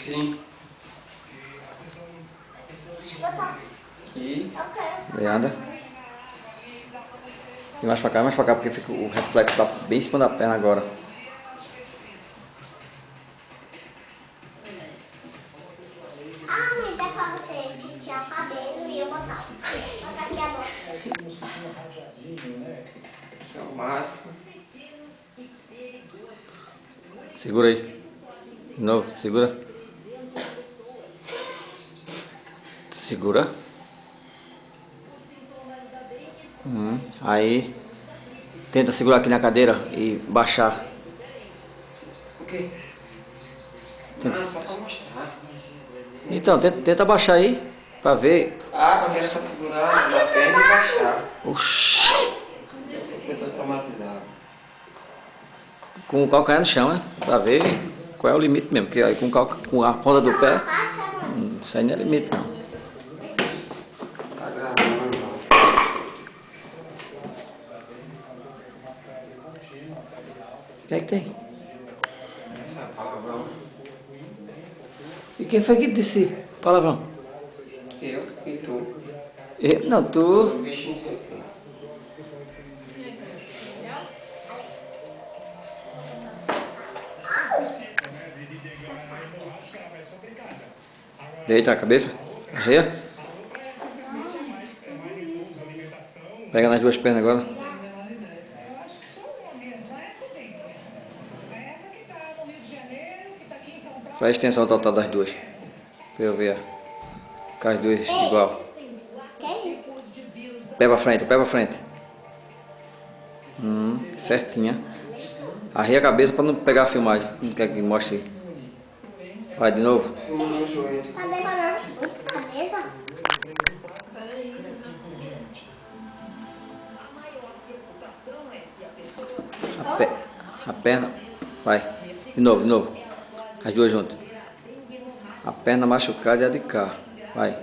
Sim. Deixa eu botar. Aqui. Eu quero. E anda. E mais pra cá, porque fica, o reflexo tá bem em cima da perna agora. Ah, me dá pra você pentear o cabelo e eu botar. Botar aqui a boca. É o máximo. Segura aí. De novo, segura. Segura. Aí tenta segurar aqui na cadeira e baixar. O quê? Ah, só pra mostrar. Então, tenta baixar aí pra ver. Ah, eu quero só segurar na perna e baixar. Oxi. Eu tô traumatizado. Com o calcanhar no chão, né? Pra ver qual é o limite mesmo. Porque aí com a ponta do pé, isso aí não é limite não. Tá gravando, não. O que é que tem? Essa é palavrão. E quem foi que disse palavrão? Eu e tu. Não, O tu. bicho não sei o quê. Deita a cabeça. Arreia. Pega nas duas pernas agora. Faz a extensão total das duas. Pra eu ver. Com as duas igual. Quem? Pé pra frente. Certinha. Arreia a cabeça pra não pegar a filmagem. Não quer que mostre aí. Vai de novo. Filma no joelho. Tá demorando. Cabeça? A perna. Vai. De novo. As duas juntas. A perna machucada e a de cá. Vai.